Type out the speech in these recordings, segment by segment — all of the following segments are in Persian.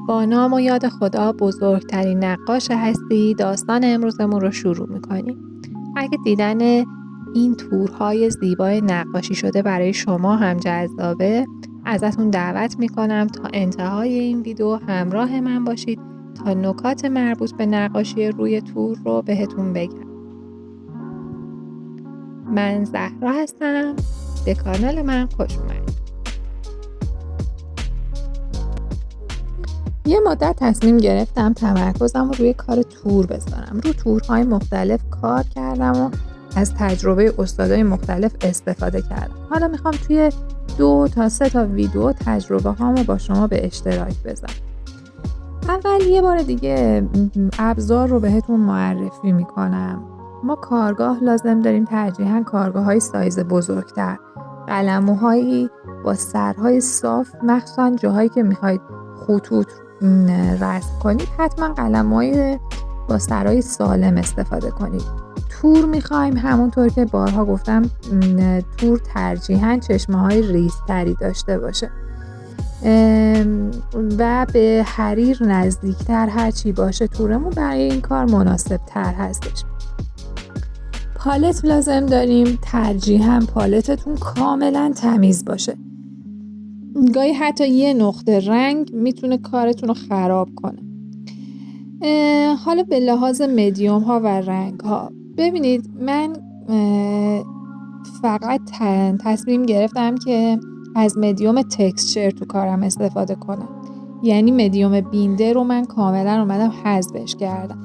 با نام و یاد خدا بزرگترین نقاش هستی داستان امروزمون رو شروع میکنیم. اگه دیدن این تورهای زیبای نقاشی شده برای شما هم جذابه، ازتون دعوت میکنم تا انتهای این ویدیو همراه من باشید تا نکات مربوط به نقاشی روی تور رو بهتون بگم. من زهرا هستم، به کانال من خوش اومدید. یه مدت تصمیم گرفتم تمرکزم رو روی کار تور بذارم. رو تورهای مختلف کار کردم و از تجربه استادای مختلف استفاده کردم. حالا میخوام توی 2 تا 3 تا ویدیو تجربه هامو با شما به اشتراک بذارم. اول یه بار دیگه ابزار رو بهتون معرفی میکنم. ما کارگاه لازم داریم، ترجیحاً کارگاه‌های سایز بزرگتر، قلموهایی با سرهای صاف، مخصوصاً جاهایی که میخواید خطوط رسم کنید حتما قلم‌های با سرای سالم استفاده کنید. تور میخوایم، همونطور که بارها گفتم تور ترجیحاً چشمه‌های ریزتری داشته باشه و به حریر نزدیکتر هرچی باشه تورمون برای این کار مناسب تر هستش. پالت لازم داریم، ترجیحاً پالتتون کاملا تمیز باشه. گاهی حتی یه نقطه رنگ میتونه کارتون رو خراب کنه. حالا به لحاظ مدیوم ها و رنگ ها، ببینید من فقط تصمیم گرفتم که از مدیوم تکسچر تو کارم استفاده کنم. یعنی مدیوم بینده رو من کاملا اومدم حذفش کردم.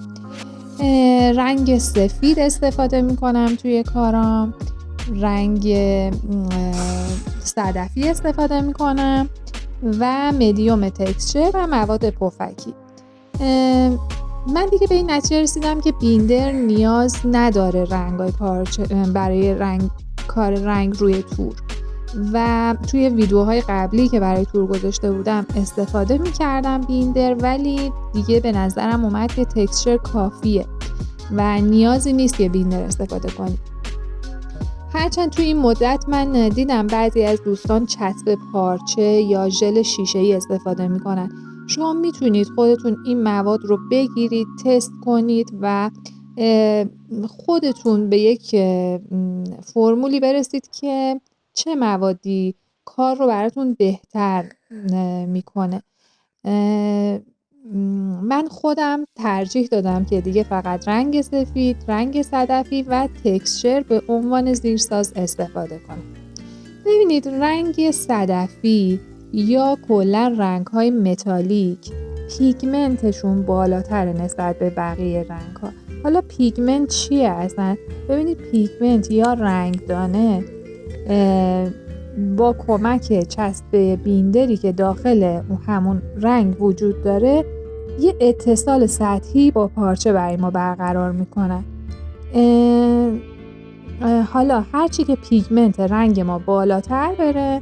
رنگ سفید استفاده میکنم توی کارام، رنگ صدفی استفاده میکنم و مدیوم تکسچر و مواد پفکی. من دیگه به این نتیجه رسیدم که بیندر نیاز نداره رنگای پارچه برای کار رنگ روی تور و توی ویدیوهای قبلی که برای تور گذاشته بودم استفاده میکردم بیندر، ولی دیگه به نظرم اومد که تکسچر کافیه و نیازی نیست که بیندر استفاده کنید. هرچند توی این مدت من دیدم بعضی از دوستان چسب پارچه یا ژل شیشه‌ای استفاده میکنن. شما میتونید خودتون این مواد رو بگیرید، تست کنید و خودتون به یک فرمولی برسید که چه موادی کار رو براتون بهتر میکنه. من خودم ترجیح دادم که دیگه فقط رنگ سفید، رنگ صدفی و تکسچر به عنوان زیرساز استفاده کنم. ببینید رنگ صدفی یا کلا رنگ‌های متالیک پیگمنتشون بالاتر نسبت به بقیه رنگ‌ها. حالا پیگمنت چیه اصلا؟ ببینید پیگمنت یا رنگدانه با کمک چسب بیندری که داخل همون رنگ وجود داره یه اتصال سطحی با پارچه برای ما برقرار میکنن. حالا هرچی که پیگمنت رنگ ما بالاتر بره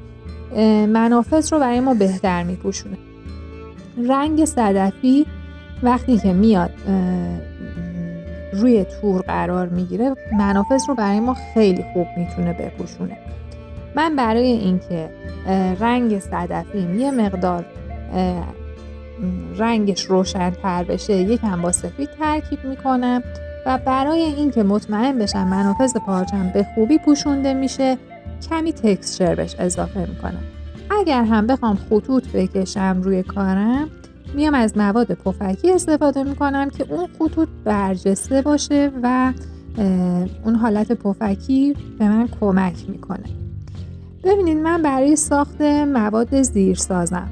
منافذ رو برای ما بهتر میپوشونه. رنگ صدفی وقتی که میاد روی تور قرار میگیره منافذ رو برای ما خیلی خوب میتونه بپوشونه. من برای اینکه رنگ صدفیم یه مقدار رنگش روشن‌تر بشه یکم با سفید ترکیب میکنم و برای اینکه مطمئن بشم منافذ پارچم به خوبی پوشونده میشه کمی تکسچر بهش اضافه میکنم. اگر هم بخوام خطوط بکشم روی کارم میام از مواد پفکی استفاده میکنم که اون خطوط برجسته باشه و اون حالت پفکی به من کمک میکنه. ببینید من برای ساخت مواد زیرسازم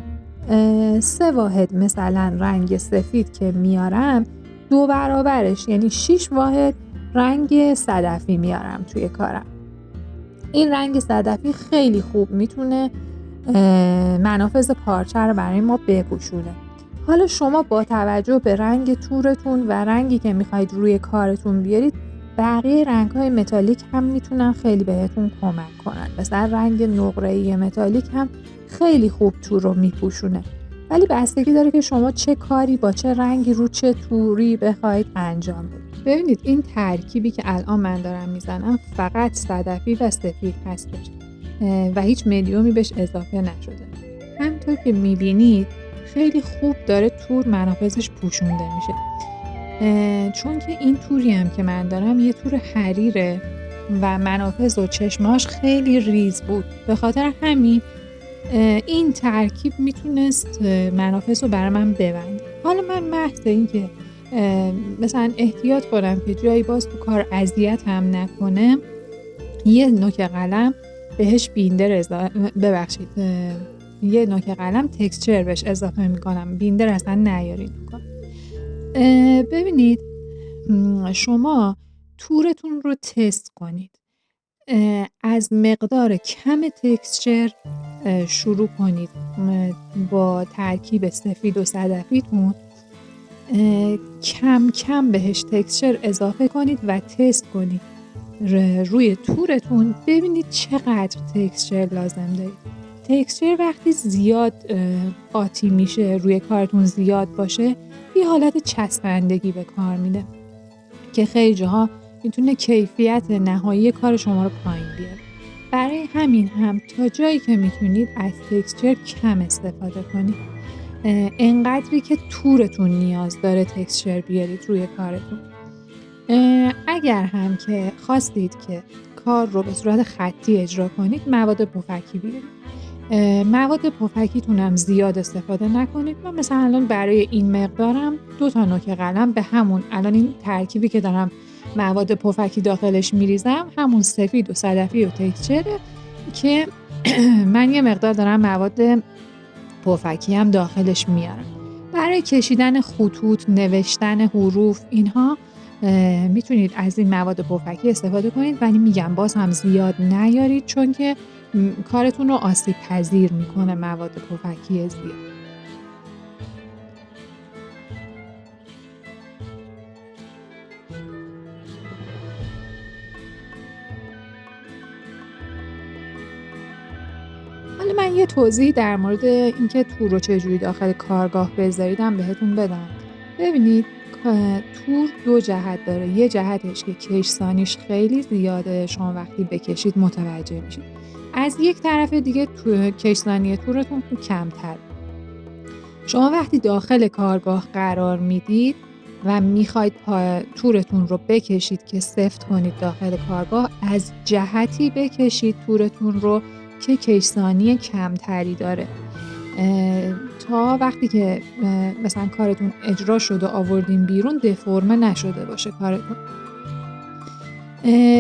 3 واحد مثلا رنگ سفید که میارم 2 برابرش یعنی 6 واحد رنگ صدفی میارم توی کارم. این رنگ صدفی خیلی خوب میتونه منافذ پارچه رو برای ما بپوشونه. حالا شما با توجه به رنگ تورتون و رنگی که میخواید روی کارتون بیارید بقیه رنگ‌های متالیک هم میتونن خیلی بهتون کمک کنن. مثلا رنگ نقره‌ای متالیک هم خیلی خوب تور رو میپوشونه، ولی بستگی داره که شما چه کاری با چه رنگی رو چه توری بخواید انجام بدید. ببینید این ترکیبی که الان من دارم میزنم فقط صدفی و سفید هستش و هیچ مدیومی بهش اضافه نشده. همونطور که میبینید خیلی خوب داره تور منافذش پوشونده میشه. چون که این توری هم که من دارم یه تور حریره و منافذ و چشماش خیلی ریز بود. به خاطر همین این ترکیب میتونست منافذ رو برای من ببنده. حالا من محض این که مثلا احتیاط کنم که جایی باز تو کار اذیت هم نکنه، یه نوک قلم بهش بیندر یه نوک قلم تکسچر بهش اضافه میکنم. بیندر اصلا نیارین تو کار. ببینید شما تورتون رو تست کنید. از مقدار کم تکسچر شروع کنید با ترکیب سفید و صدفیتون. کم کم بهش تکسچر اضافه کنید و تست کنید روی تورتون. ببینید چقدر تکسچر لازم دارید. تکسچر وقتی زیاد قاطی میشه، روی کارتون زیاد باشه، یه حالت چسبندگی به کار میده که خیلی جاها میتونه کیفیت نهایی کار شما رو پایین بیاره. برای همین هم تا جایی که میتونید از تکسچر کم استفاده کنید. انقدری که تورتون نیاز داره تکسچر بیارید روی کارتون. اگر هم که خواستید که کار رو به صورت خطی اجرا کنید، مواد پفکی بیارید. مواد پفکیتون هم زیاد استفاده نکنید. من مثلا الان برای این مقدارم 2 تا نوک قلم به همون الان این ترکیبی که دارم مواد پفکی داخلش میریزم همون سفید و صدفی و تکسچره که من یه مقدار دارم مواد پفکی هم داخلش میارم. برای کشیدن خطوط، نوشتن حروف، اینها میتونید از این مواد پفکی استفاده کنید، ولی میگم باز هم زیاد نیارید چون که کارتون رو آسیب پذیر میکنه مواد پفکی زیاد. حالا من یه توضیح در مورد اینکه تور رو چجوری داخل کارگاه بذاریدم بهتون بدم. ببینید تور 2 جهت داره. یه جهتش که کشسانیش خیلی زیاده، شما وقتی بکشید متوجه میشید. از یک طرف دیگه کشسانی تورتون کمتر. شما وقتی داخل کارگاه قرار میدید و میخواید تورتون رو بکشید که سفت کنید داخل کارگاه، از جهتی بکشید تورتون رو که کشسانی کمتری داره، تا وقتی که مثلا کارتون اجرا شد و آوردین بیرون دفرمه نشده باشه کارتون.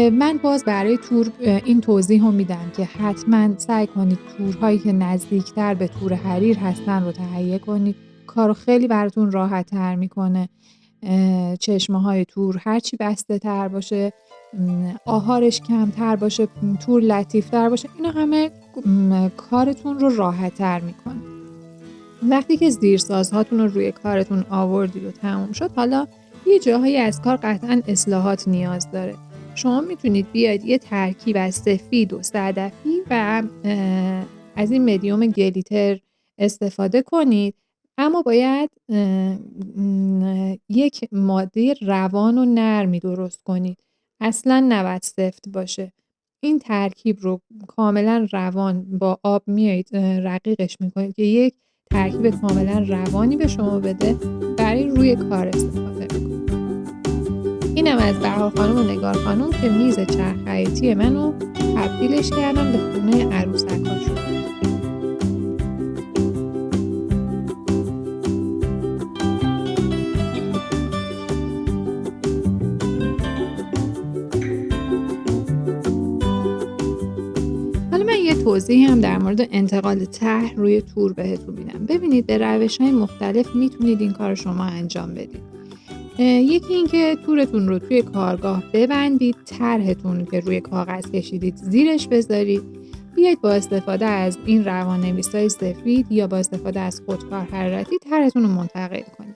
من باز برای تور این توضیح رو میدم که حتما سعی کنید تورهایی که نزدیکتر به تور حریر هستن رو تهیه کنید. کارو خیلی براتون راحت تر میکنه. چشمه های تور هرچی بسته تر باشه، آهارش کمتر باشه، تور لطیف تر باشه، اینا همه کارتون رو راحت تر میکنه. وقتی که زیرسازهاتون رو روی کارتون آوردید و تموم شد، حالا یه جاهایی از کار قطعا اصلاحات نیاز داره. شما میتونید بیاید یه ترکیب از سفید و صدفی و از این مدیوم گلیتر استفاده کنید، اما باید یک ماده روان و نرمی درست کنید. اصلا نباید سفت باشه. این ترکیب رو کاملا روان با آب میایید رقیقش میکنید که یک ترکیب کاملا روانی به شما بده، برای روی کار استفاده میکنید. اینم از بهار خانم و نگار خانم که میز چرخ خیاطی منو تبدیلش کردم به خونه عروسک‌هاشون. یه توضیح هم در مورد انتقال طرح روی تور بهتون میدم. ببینید به روش‌های مختلف میتونید این کار شما انجام بدید. یکی این که تورتون رو توی کارگاه ببندید، طرحتون که روی کاغذ کشیدید زیرش بذارید، بیاید با استفاده از این روان‌نویس‌های سفید یا با استفاده از خودکار حرارتی طرحتون رو منتقل کنید.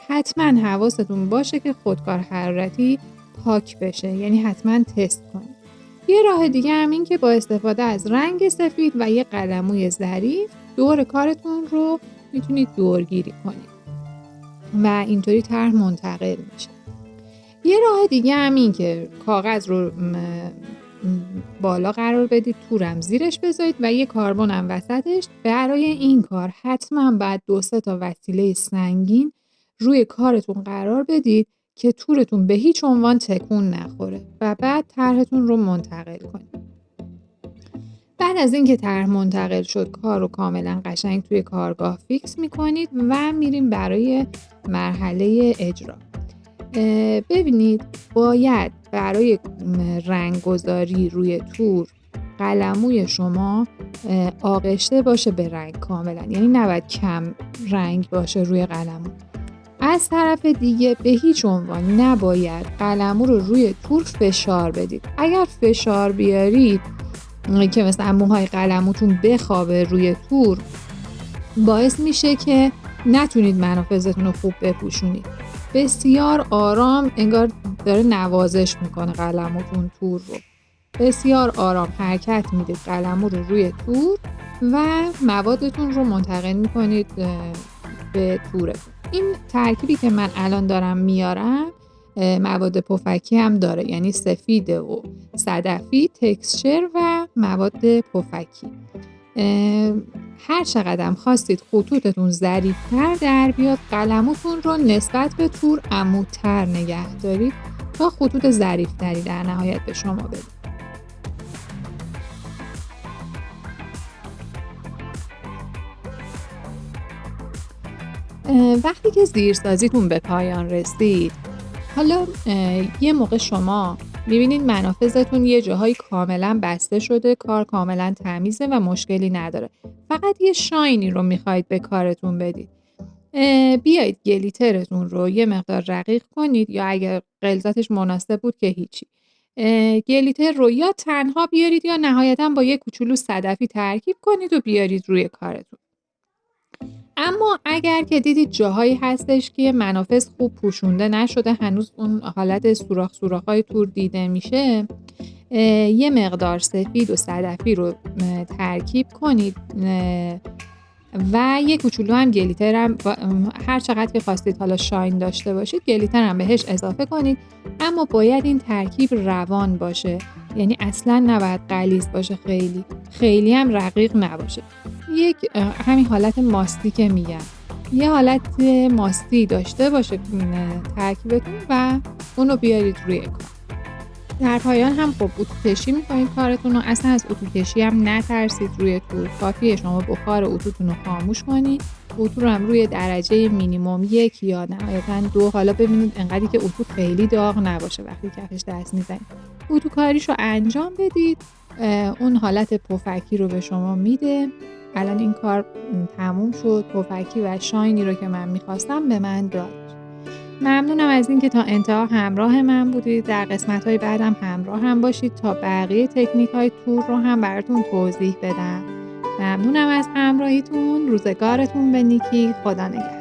حتما حواستون باشه که خودکار حرارتی پاک بشه، یعنی حتما تست کنید. یه راه دیگه هم این که با استفاده از رنگ سفید و یه قلموی ظریف دور کارتون رو میتونید دورگیری کنید و اینطوری طرح منتقل میشه. یه راه دیگه هم این که کاغذ رو بالا قرار بدید، تورم زیرش بذارید و یه کاربنم وسطش. برای این کار حتما باید 2-3 تا وسیله سنگین روی کارتون قرار بدید که تورتون به هیچ عنوان تکون نخوره و بعد طرحتون رو منتقل کنید. بعد از اینکه طرح منتقل شد، کار رو کاملا قشنگ توی کارگاه فیکس میکنید و میریم برای مرحله اجرا. ببینید باید برای رنگ‌گذاری روی تور قلموی شما آغشته باشه به رنگ کاملا، یعنی نباید کم رنگ باشه روی قلمو. از طرف دیگه به هیچ عنوان نباید قلمو رو روی تور فشار بدید. اگر فشار بیارید که مثلا موهای قلموتون بخوابه روی تور، باعث میشه که نتونید منافذتون رو خوب بپوشونید. بسیار آرام، انگار داره نوازش میکنه قلموتون تور رو. بسیار آرام حرکت میدید قلمو رو روی تور و موادتون رو منتقل میکنید به تورتون. این ترکیبی که من الان دارم میارم مواد پفکی هم داره، یعنی سفید و صدفی، تکسچر و مواد پفکی. هر چقدر خواستید خطوطتون ظریف‌تر در بیاد، قلموتون رو نسبت به تور عمودتر نگه دارید تا خطوط ظریف‌تری در نهایت به شما بده. وقتی که زیرسازیتون به پایان رسید، حالا یه موقع شما میبینید منافذتون یه جاهایی کاملا بسته شده، کار کاملا تمیزه و مشکلی نداره. فقط یه شاینی رو میخواید به کارتون بدید. بیایید گلیترتون رو یه مقدار رقیق کنید، یا اگر غلظتش مناسب بود که هیچی. گلیتر رو یا تنها بیارید یا نهایتاً با یه کوچولو صدفی ترکیب کنید و بیارید روی کارتون. اما اگر که دیدید جاهایی هستش که منافذ خوب پوشونده نشده، هنوز اون حالت سوراخ‌های تور دیده میشه، یه مقدار سفید و صدفی رو ترکیب کنید و یه کوچولو هم گلیتر هم هر چقدر که خواستید حالا شاین داشته باشید گلیتر هم بهش اضافه کنید. اما باید این ترکیب روان باشه، یعنی اصلا نباید غلیظ باشه، خیلی هم رقیق نباشه. یک همین حالت ماستی که میگم، یه حالت ماستی داشته باشه ترکیبتون و اونو بیارید روی کار. در پایان هم خب اتوکشی میکنید کارتون رو. اصلا از اتوکشی هم نترسید روی تور. کافیه شما بخار اتوتون رو خاموش کنید، اتو رو هم روی درجه مینیمم 1 یا نهایتاً 2. حالا ببینید انقدری که اتو خیلی داغ نباشه وقتی کفش دست میزنید، اتو کاریش رو انجام بدید. اون حالت پفکی رو به شما میده. الان این کار تموم شد. پفکی و شاینی رو که من میخواستم به من داد. ممنونم از این که تا انتها همراه من بودید. در قسمت‌های بعدم همراه هم باشید تا بقیه تکنیک‌های تور رو هم براتون توضیح بدم. ممنونم از همراهیتون. روزگارتون به نیکی. خدا نگهدار.